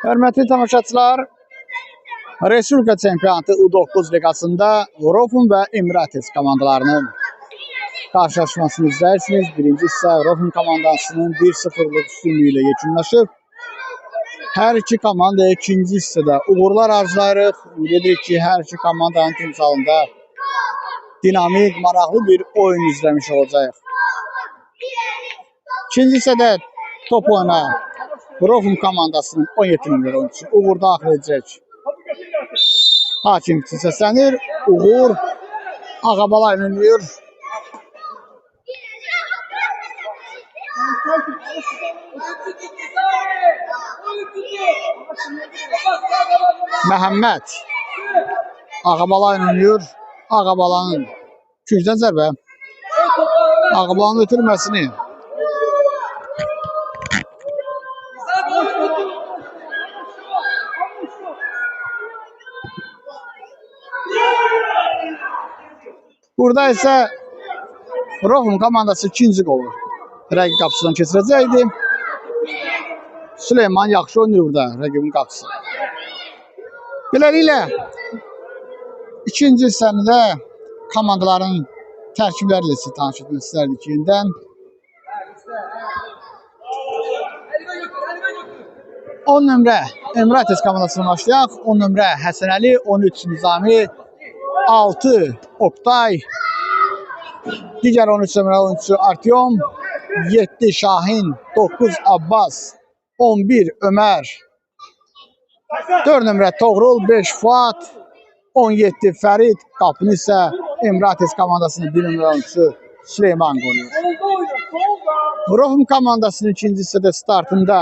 Hörmətli tamaşaçılar, Respublika Çempionatı U9 liqasında Rofun və Emirates komandalarının karşılaşmasını izləyirsiniz. Birinci hissə Rofun komandasının 1-0'lık üstünlüğü ilə yekunlaşıb. Hər iki komanda ikinci hissədə uğurlar arzulayırıq. Ümid edirik ki, hər iki komandanın timsalında dinamik, maraqlı bir oyun izləmiş olacağıq. İkinci hissədə top oyuna Rofun komandasının 17 nömrəli oyuncusu Uğur daxil edəcək. Hakim səslənir. Uğur Ağabala oynayır. Məhəmməd Ağabala oynayır. Ağabalanın küncdən zərbə. Ağabalanın ötürməsini burada isə Rofun komandası ikinci qolu rəqib qapısından keçirəcəkdi. Süleyman yaxşı oynayır burada rəqibin qapısı. Beləliklə ikinci hissəndə komandaların tərkibləri ilə sizi tanış etmək istərdik yenidən. On nömrə Emirates komandasına başlayaq. 10 nömrə Həsənəli, 13 Nizami, 6 Oktay, digər 13 nömrəli oyuncusu Artyom, 7 Şahin, 9 Abbas, 11 Ömer, 4 nömrə Toğrul, 5 Fuat, 17 Fərid, qapını isə Emirates komandasının 1 nömrəli oyuncusu Süleyman qoyur. Rofun komandasının ikinci hissədə startında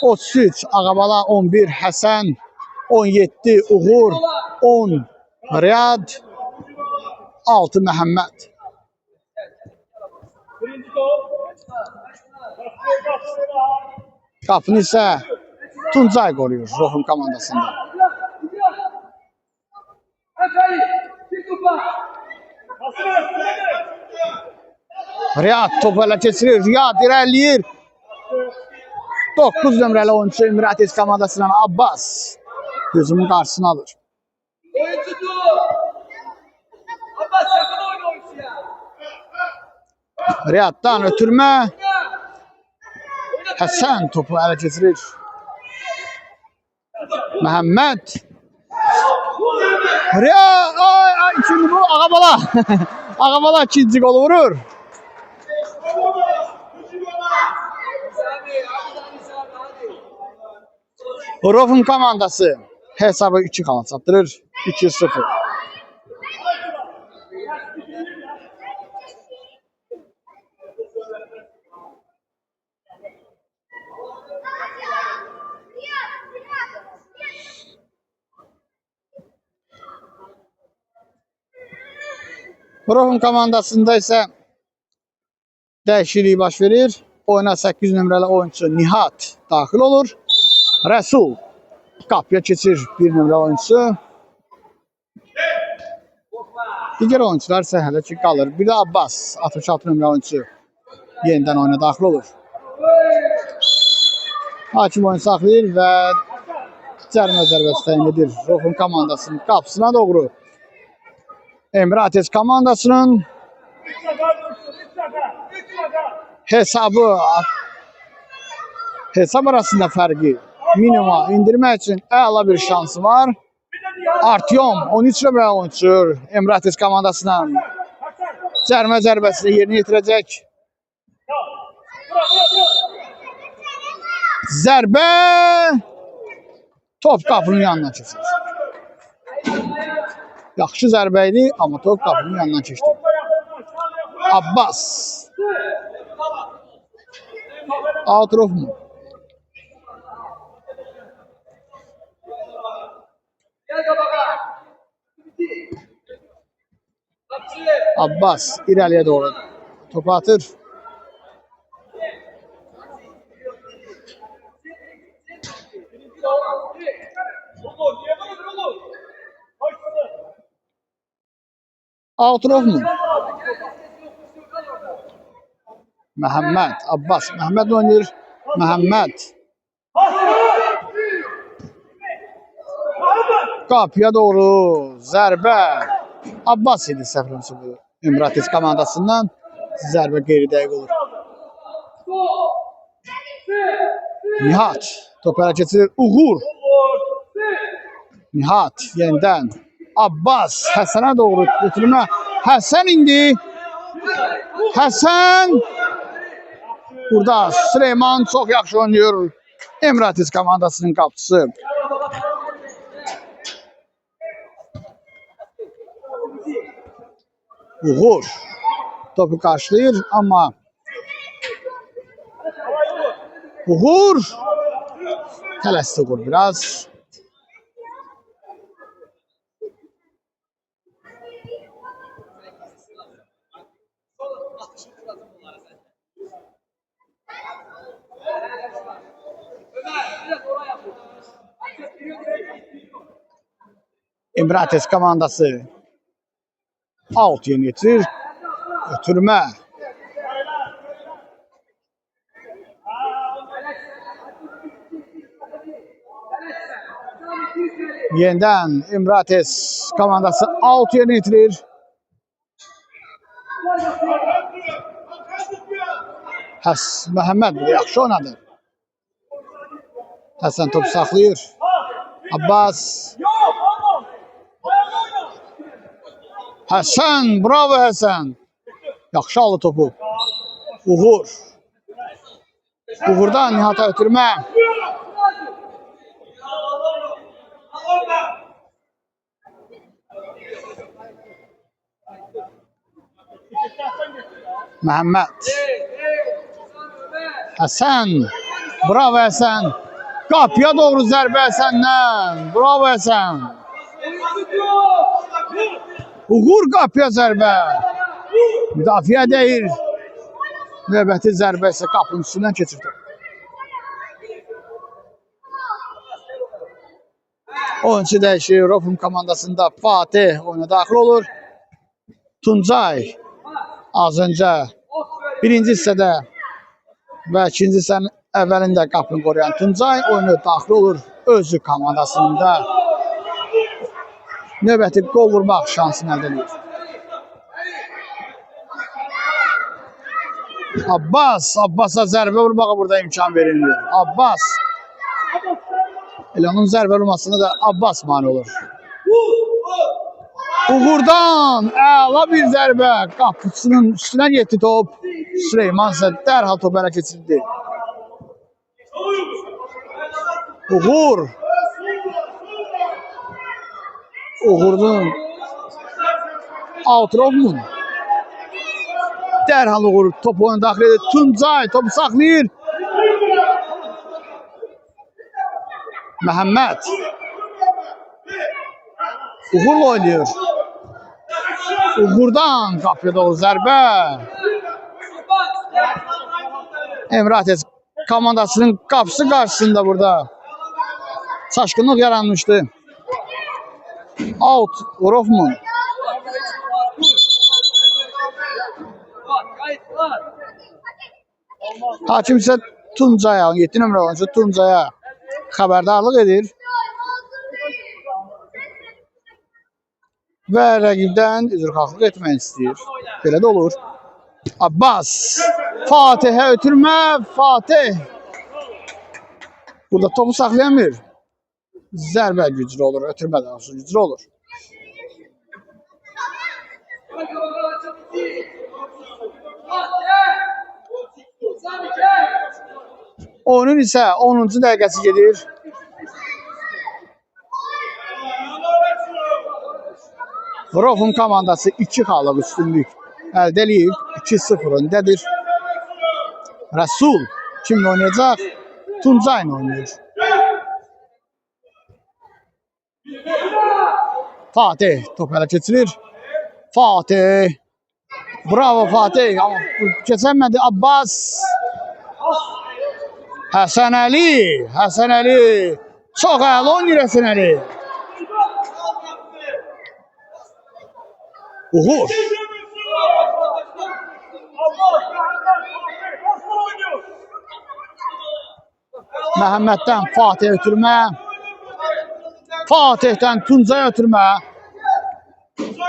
33 Ağabala, 11 Həsən, 17 Uğur, 10 Riyad, 6 Məhəmməd. Qapını isə Tuncay qoruyur Rofun komandasında. Riyad topu ələ keçirir. Riyad irəliyir. 9 nömrəli oyuncu Emirates komandasından Abbas hücumun qarşısını alır. Riyaddan ötürmə. Həsən topu ələ keçirir. Məhəmməd. Riyad. İkinci bu Ağabala. Ağabala ikinci golu vurur. Rofun komandası hesabı 2 qala çatdırır. 2-0. Rofun komandasında isə dəyişiklik baş verir. Oyuna 8 nömrəli oyuncu Nihat daxil olur. Rəsul qapıya keçir 1 nömrəli oyuncusu. Digər oyuncular isə hələ ki qalır. Bir də Abbas 66 nömrəli oyuncu yenidən oyuna daxil olur. Hakim oyunu saxlayır və cərimə zərbəsi təyin edir Rofun komandasının qapısına doğru. Emirates komandasının hesab arasında fərqi minimuma indirmək üçün əla bir şansı var. Artyom 13 nömrəli oyuncu Emirates komandasından cərimə zərbəsini yerinə yetirəcək. Zərbə top qapının yanına keçir. Yaxşı zərbə idi, amma top qapının yanına keçdi. Abbas. Outrof mu? Abbas irəliyə doğru topu atır. Outrof mu? Məhəmməd, Abbas. Məhəmməd oynayır. Məhəmməd Qapıya doğru zərbə. Abbas idi səhvləmirəmsə bu Emirates komandasından. Zərbə qeyri-dəqiq olur. Nihat top ələ keçirir. Uğur. Nihat yenidən. Abbas Həsənə doğru götürmə. Həsən indi. Həsən. Burada Süleyman çox yaxşı oynuyor. Emirates komandasının qapıcısı. Uğur topu karşılayır ama Uğur tələsdi Uğur biraz. Emirates komandası out yeni getirir. Götürmə. Yeniden Emirates komandası out yeni getirir. Məhəmməd yaxşı oynadı. Həsən topu saxlayır. Abbas. Həsən, bravo Həsən. Yaxşı aldı topu. Uğur. Uğurdan Nihata ötürmə. Məhəmməd. Həsən. Bravo Həsən. Qapıya doğru zərbə Həsəndən. Bravo Həsən. Uğur qapıya zərbə. Müdafiə deyir. Növbəti zərbə isə qapının üstündən keçirdi. Oyuncu dəyişir. Rofum komandasında Fatih oyuna daxil olur. Tuncay az öncə birinci hissədə və ikinci hissənin əvvəlində qapını qoruyan Tuncay oyuna daxil olur. Özü komandasında növbəti qol vurmaq şansını əldə edir. Abbas'a zərbə vurmağa burada imkan verilir. Abbas. Elə onun zərbə vurmasına da Abbas mani olur. Uğurdan əla bir zərbə. Qapıçının üstünə getdi top. Süleyman isə dərhal topu ələ keçirdi. Uğur. Uğur'un Outrov'un dərhal Uğur topu oyuna daxil edir. Tuncay topu saxlayır. Məhəmməd. Uğur'la oynuyor. Uğur'dan qapıya doğru zərbə. Emirates komandasının qapısı qarşısında burada çaşqınlıq yaranmışdı. Out Rofmun. Hakim isə Tuncaya, 7 nömrə oyuncu Tuncaya xəbərdarlıq edir. Və rəqibdən üzrxahlıq etmək istəyir. Belə də olur. Abbas. Fatih'e ötürmə. Fatih. Burada topu saxlayamır. Zərbə güclü olur. Ötürmə də güclü olur. Oyunun isə 10-cu dəqiqəsi gedir. Rofum komandası 2 xallıq üstünlük əldə edib 2-0 öndədir. Rəsul kimlə oynayacaq? Tuncay'la oynayır. Fatih top ələ keçirir. Fatih. Bravo Fatih. Ama keçəmədi Abbas. Həsənəli. Həsənəli. Çox əla oynayır Həsənəli. Uğur. Məhəmməddən Fatih ötürmə. Fatih'ten Tuncay ötürmə.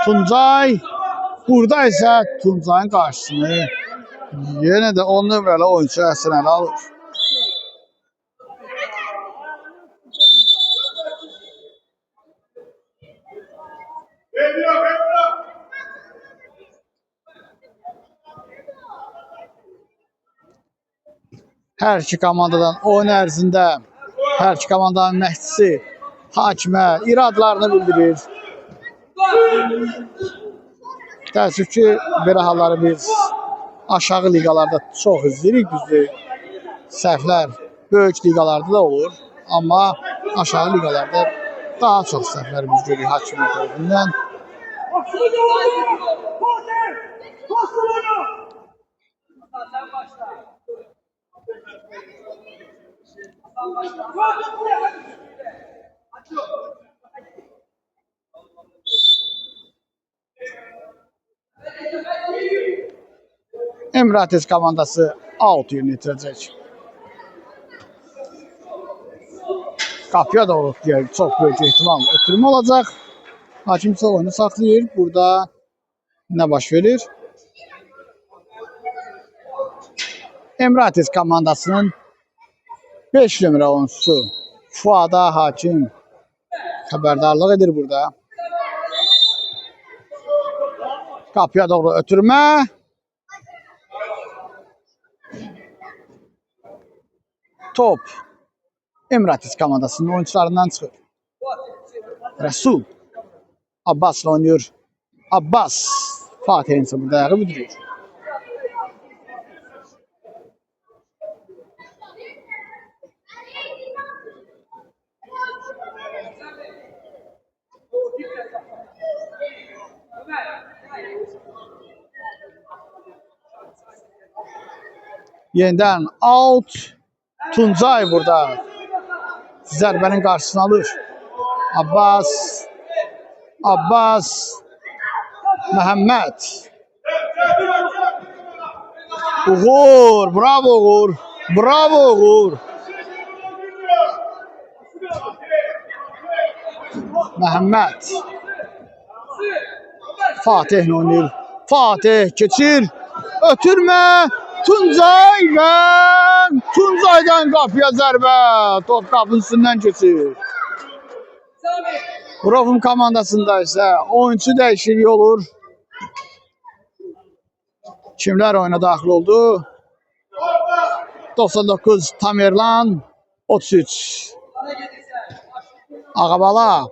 Tuncay. Burada ise Tuncay'ın karşısını yine de 10 nömrəli oyuncu Həsən Əli alır. Hər iki komandadan oyun ərzində hər iki komandanın məşqçisi hakimə iradlarını bildirir. Təəssüf ki, belə halları biz aşağı liqalarda çox izləyirik, düzdür. Səhvlər böyük liqalarda da olur, amma aşağı liqalarda daha çox səhvlər biz görürük hakimin tərəfindən. Emirates komandası out yerinə itirəcək. Qapıya doğru deyək, çox böyük ehtimal ötürmə olacaq. Hakim isə oyunu saxlayır. Burada nə baş verir? Emirates komandasının 5 nömrə oyuncusu Fuada Hakim xəbərdarlıq edir burada. Qapıya doğru ötürmə. Top Emirates komandasının oyuncularından çıxır. Resul Abbas'la oynuyor. Abbas Fatih'in ise burada ayağı bitiriyor. Yeniden out. Tuncay burada zərbənin qarşısını alır. Abbas Məhəmməd. Uğur, bravo Uğur. Bravo Uğur. Məhəmməd. Fatih oynayır. Fatih keçir. Ötürmə. Tuncay ve Tuncay'dan qapıya zərbə. Top qapının üstündən keçir. Rofum komandasında ise oyuncu dəyişikliyi olur. Kimler oyuna daxil oldu? 99 Tamerlan, 33 Ağabala,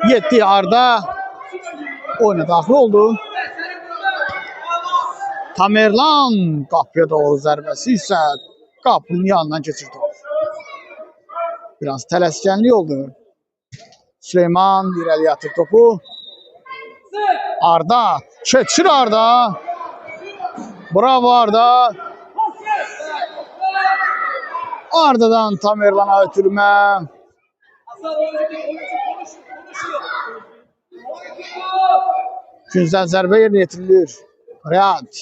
7 Arda oyuna daxil oldu. Tamerlan qapıya doğru zərbəsi isə qapının yanından keçirdi. Biraz tələskənlik oldu. Süleyman irəliyə atır topu. Arda, keçir Arda. Bravo Arda. Arda'dan Tamerlan'a ötürmə. Güncel zərbə yerinə yetirilir. Riyad.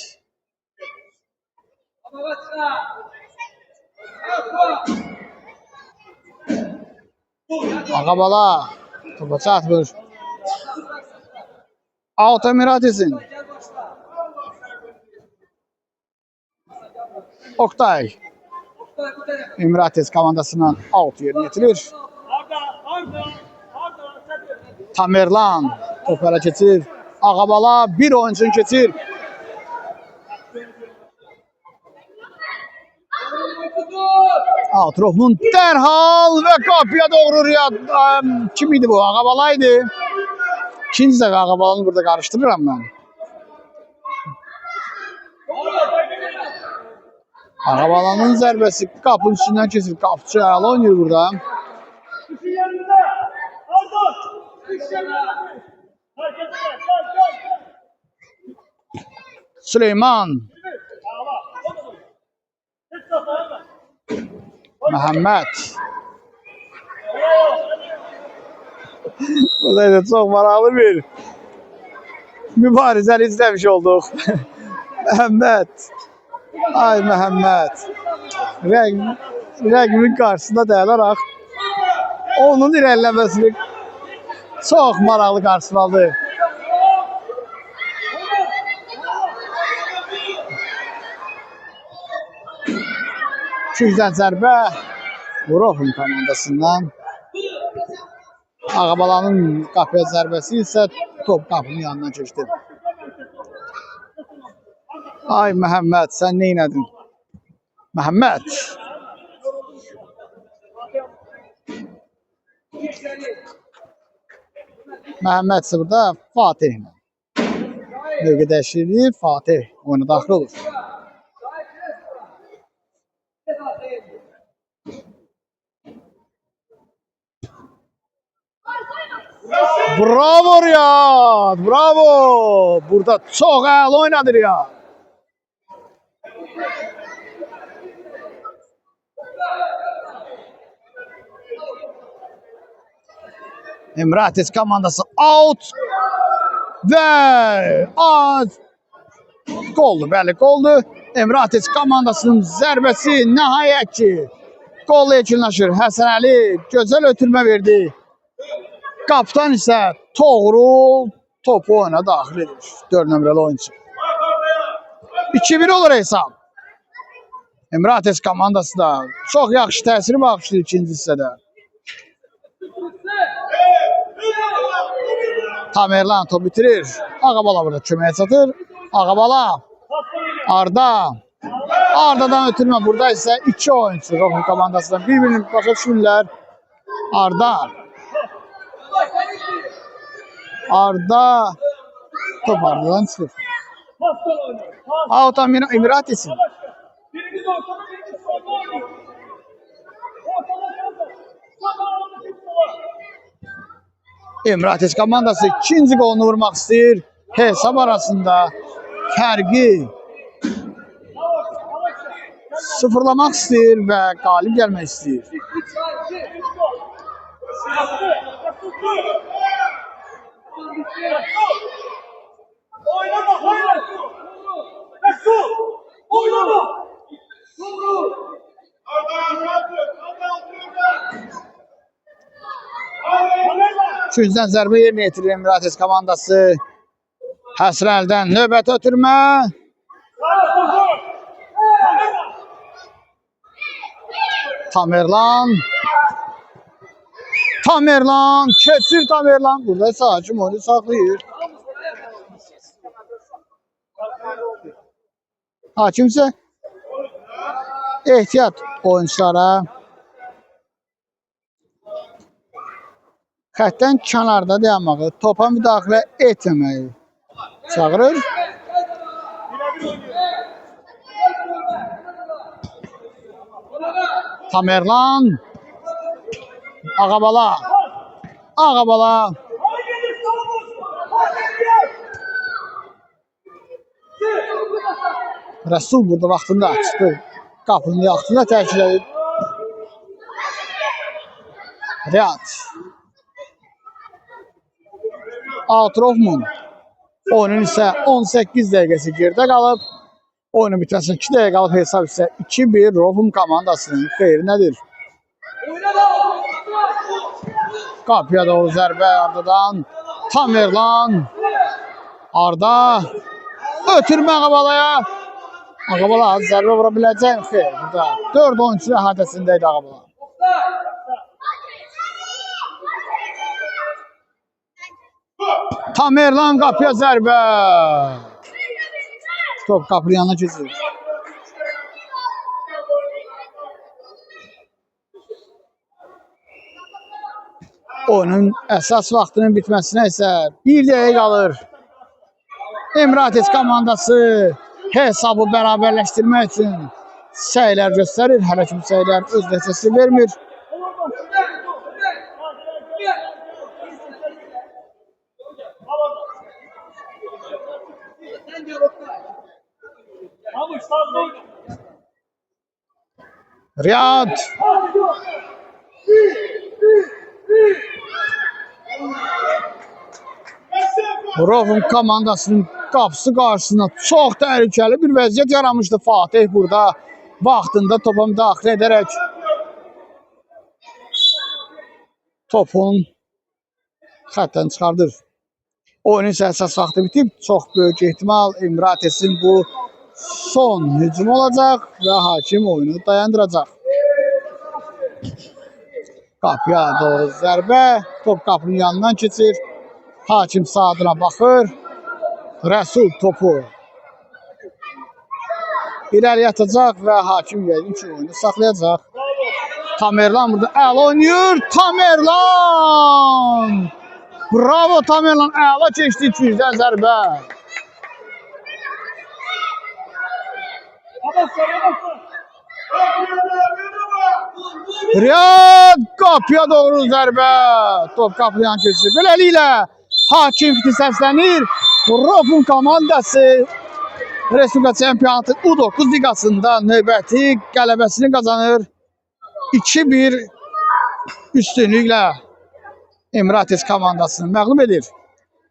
Ağabala topa çatmır. Out Emirates'in. Oktay. Emirates komandasından out yerine getirilir. Tamerlan top hələ keçir. Ağabala bir oyuncunu keçir. Atrofun dərhal və qapıya doğru Riyad. Kim idi bu? Ağabalaydı. İkinci dəfə Ağabalanı burada qarışdırıram mən. Ağabalanın zərbəsi qapının üstündən keçir. Qapıçı əla oynayır burada. Süleyman. Məhəmməd. Burada da çox maraqlı bir mübarizəni izləmiş olduq. Məhəmməd. Ay Məhəmməd. Rəqimin qarşısında dayanaraq onun irəliləməsini Çox maraqlı qarşıladı. Gücdən zərbə Rofun komandasından. Ağabalanın qapıya zərbəsi isə top qapının yanına keçdi. Ay Məhəmməd, sən nə etdin? Məhəmməd. Məhəmməd isə burada Fatih. Mövqe dəyişikliyi Fatih oyuna daxil olur. Bravo Riyad, bravo. Burada çox əla oynadı Riyad. Emirates komandası out və qoldu, bəli qoldu. Emirates komandasının zərbəsi nəhayət ki qolla yekunlaşır. Həsən Əli gözəl ötürmə verdi. Kaptan isə Toğrul topu oyuna daxil edir. 4 nömrəli oyuncu. 2-1 olur hesab. Emirates komandası da çox yaxşı təsiri bağışlayır ikinci hissədə. Tamerlan top bitirir. Ağabala burada köməyə çatır. Ağabala. Arda. Arda'dan ötürmə. Burada isə 2 oyuncu Rofun komandasından bir-birini başa düşürlər. Arda. Arda. Top Arda'dan çıxır. Out Emirates'in. Emirates komandası ikinci golunu vurmaq istəyir. Hesab arasında fərqi sıfırlamaq istəyir və qalib gəlmək istəyir. Üçüncüdən zərbə yerinə yetirir Emirates komandası. Həsən Əlidən növbəti ötürmə. Tamerlan. Tamerlan. Keçir Tamerlan. Burada isə hakim oyunu saxlayır. Hakim isə ehtiyat oyunculara. Xətdən kənarda dayanmağı, topa müdaxilə etməməyi çağırır. Tamerlan. Ağabala. Ağabala. Rəsul burada vaxtında çıxdı. Qapının yaxtında təkid edib. Riyad. Outrofman. Oyunun isə 18 dəqiqəsi gerdə qalıb. Oyunun bitməsinə 2 dəqiqə qalıb. Hesab isə 2-1 Rofun komandasının xeyrinədir. Qapıya doğru zərbə Arda'dan. Tamerlan. Arda. Ötürmə Ağabalaya. Ağabala zərbə vura biləcək xeyr. Burada 4 oyuncu əhatəsindəydi Ağabala. Tamerlan qapıya zərbə. Top qapının yanına keçir. Oyunun əsas vaxtının bitməsinə isə 1 dəqiqə qalır. Emirates komandası hesabı bərabərləşdirmək üçün səylər göstərir. Hələ ki bu səylər öz nəticəsini vermir. Riyad. Rofun komandasının qapısı qarşısında çox təhlükəli bir vəziyyət yaranmışdı. Fatih burada vaxtında topa müdaxilə edərək topun xəttdən çıxardır. Oyunun isə əsas vaxtı bitib. Çox böyük ehtimal Emrates'in bu son hücum olacaq və hakim oyunu dayandıracaq. Qapıya doğru zərbə. Top qapının yanından keçir. Hakim saatına baxır. Rəsul topu irəliyə atacaq və hakim yəqin ki oyunu saxlayacaq. Tamerlan burada əla oynayır. Tamerlan! Bravo Tamerlan, əla keçdi 200-dən zərbə. Riyad qapıya doğru zərbə. Top qapıdan keçir. Beləliklə hakim fiti səslənir. Rofun komandası Respublika Çempionatı U9 liqasında növbəti qələbəsini qazanır. 2-1 üstünlüklə Emrates komandasını məğlub edir.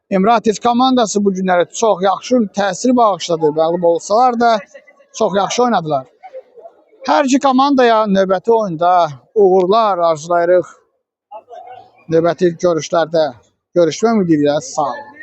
Emrates komandası bu günləri çox yaxşı təsir bağışladı. Məğlub olsalar da çox yaxşı oynadılar. Hər iki komandaya növbəti oyunda uğurlar arzulayırıq. Növbəti görüşlərdə görüşmək ümidi ilə sağ olun.